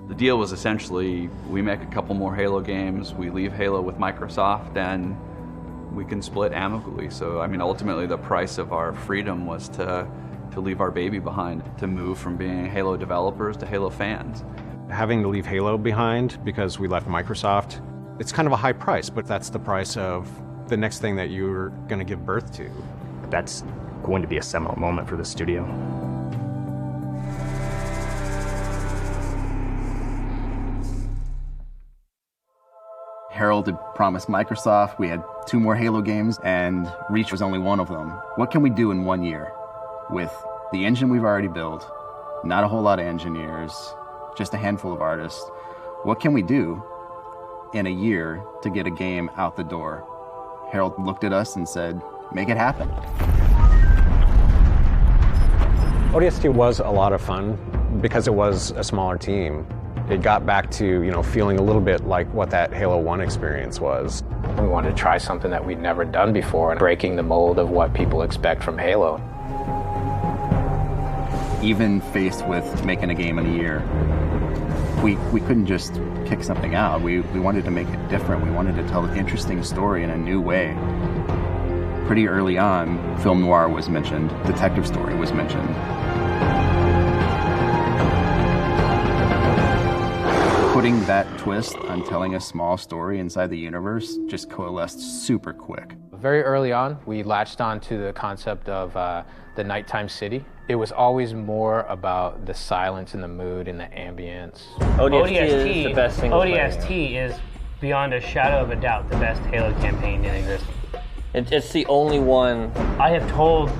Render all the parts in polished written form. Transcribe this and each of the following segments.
The deal was essentially, we make a couple more Halo games, we leave Halo with Microsoft, and we can split amicably. So, I mean, ultimately the price of our freedom was to leave our baby behind, to move from being Halo developers to Halo fans. Having to leave Halo behind because we left Microsoft, it's kind of a high price, but that's the price of the next thing that you're going to give birth to. That's going to be a seminal moment for the studio. Harold had promised Microsoft, we had 2 more Halo games, and Reach was only one of them. What can we do in 1 year with the engine we've already built, not a whole lot of engineers, just a handful of artists? What can we do in a year to get a game out the door? Harold looked at us and said, make it happen. ODST was a lot of fun because it was a smaller team. It got back to, feeling a little bit like what that Halo 1 experience was. We wanted to try something that we'd never done before, and breaking the mold of what people expect from Halo. Even faced with making a game in a year, we couldn't just kick something out. We wanted to make it different. We wanted to tell an interesting story in a new way. Pretty early on, film noir was mentioned, detective story was mentioned. Putting that twist on telling a small story inside the universe just coalesced super quick. Very early on, we latched on to the concept of the nighttime city. It was always more about the silence and the mood and the ambience. ODST is the best single player. ODST is beyond a shadow of a doubt the best Halo campaign in existence. It's the only one. I have told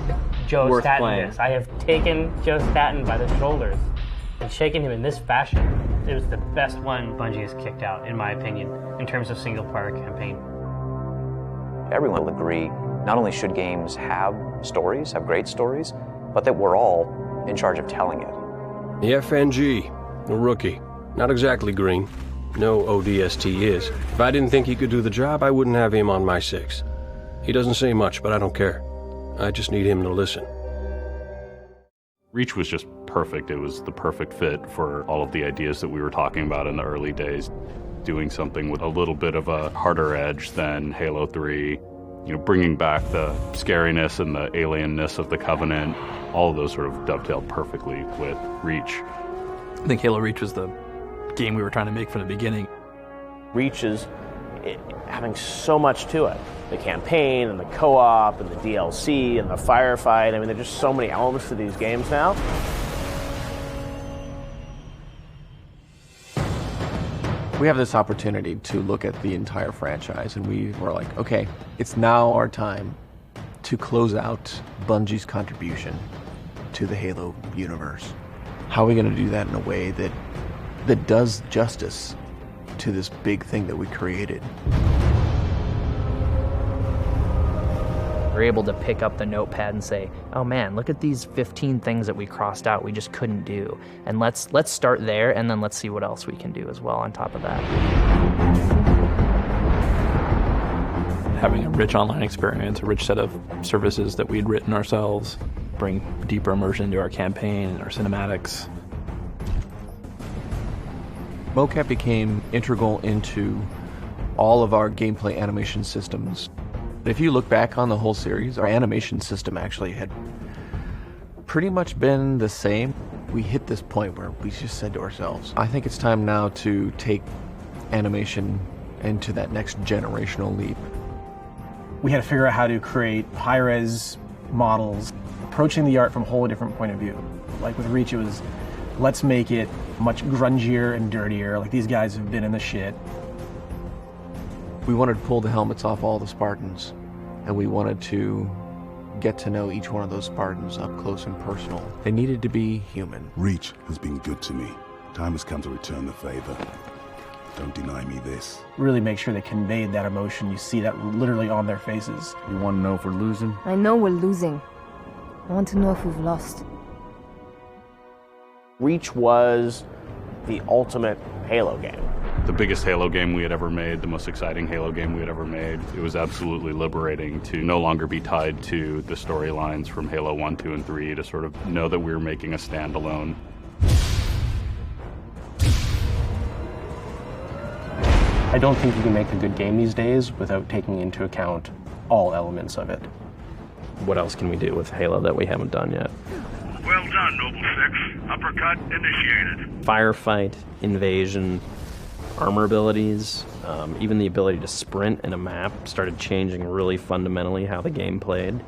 Joe Worth Staten playing. this. I have taken Joe Staten by the shoulders and shaken him in this fashion. It was the best one Bungie has kicked out, in my opinion, in terms of single-player campaign. Everyone will agree, not only should games have stories, have great stories, but that we're all in charge of telling it. The FNG, a rookie. Not exactly green. No ODST is. If I didn't think he could do the job, I wouldn't have him on my 6. He doesn't say much, but I don't care. I just need him to listen. Reach was just perfect. It was the perfect fit for all of the ideas that we were talking about in the early days. Doing something with a little bit of a harder edge than Halo 3, bringing back the scariness and the alienness of the Covenant. All of those sort of dovetailed perfectly with Reach. I think Halo Reach was the game we were trying to make from the beginning. Reach is having so much to it. The campaign and the co-op and the DLC and the firefight. I mean, there's just so many elements to these games now. We have this opportunity to look at the entire franchise, and we were like, okay, it's now our time to close out Bungie's contribution to the Halo universe. How are we going to do that in a way that does justice to this big thing that we created? We're able to pick up the notepad and say, oh man, look at these 15 things that we crossed out we just couldn't do. And let's start there, and then let's see what else we can do as well on top of that. Having a rich online experience, a rich set of services that we'd written ourselves, bring deeper immersion into our campaign and our cinematics. Mocap became integral into all of our gameplay animation systems. If you look back on the whole series, our animation system actually had pretty much been the same. We hit this point where we just said to ourselves, I think it's time now to take animation into that next generational leap. We had to figure out how to create high-res models, approaching the art from a whole different point of view. Like with Reach, it was, let's make it much grungier and dirtier, like these guys have been in the shit. We wanted to pull the helmets off all the Spartans, and we wanted to get to know each one of those Spartans up close and personal. They needed to be human. Reach has been good to me. Time has come to return the favor. Don't deny me this. Really make sure they conveyed that emotion. You see that literally on their faces. You want to know if we're losing? I know we're losing. I want to know if we've lost. Reach was the ultimate Halo game. The biggest Halo game we had ever made, the most exciting Halo game we had ever made. It was absolutely liberating to no longer be tied to the storylines from Halo 1, 2, and 3, to sort of know that we were making a standalone. I don't think you can make a good game these days without taking into account all elements of it. What else can we do with Halo that we haven't done yet? Well done, Noble Six. Uppercut initiated. Firefight, invasion, armor abilities, even the ability to sprint in a map started changing really fundamentally how the game played.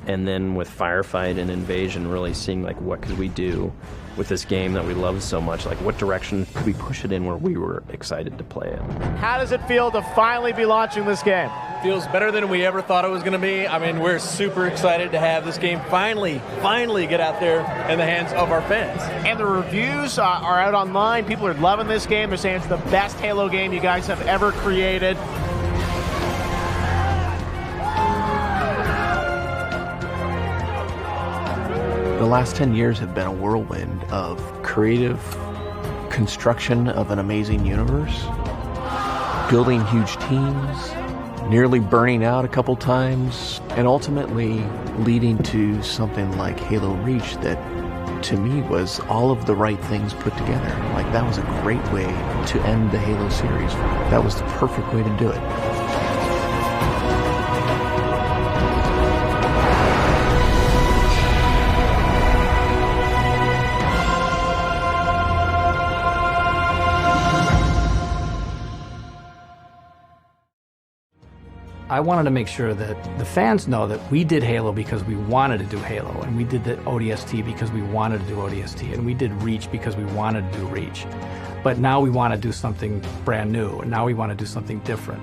And then with Firefight and Invasion, really seeing like what could we do with this game that we love so much, like what direction could we push it in where we were excited to play it. How does it feel to finally be launching this game? Feels better than we ever thought it was going to be. I mean, we're super excited to have this game finally get out there in the hands of our fans. And the reviews are out online. People are loving this game. They're saying it's the best Halo game you guys have ever created. The last 10 years have been a whirlwind of creative construction of an amazing universe, building huge teams, nearly burning out a couple times, and ultimately leading to something like Halo Reach that, to me, was all of the right things put together. Like, that was a great way to end the Halo series. That was the perfect way to do it. I wanted to make sure that the fans know that we did Halo because we wanted to do Halo, and we did the ODST because we wanted to do ODST, and we did Reach because we wanted to do Reach. But now we want to do something brand new, and now we want to do something different.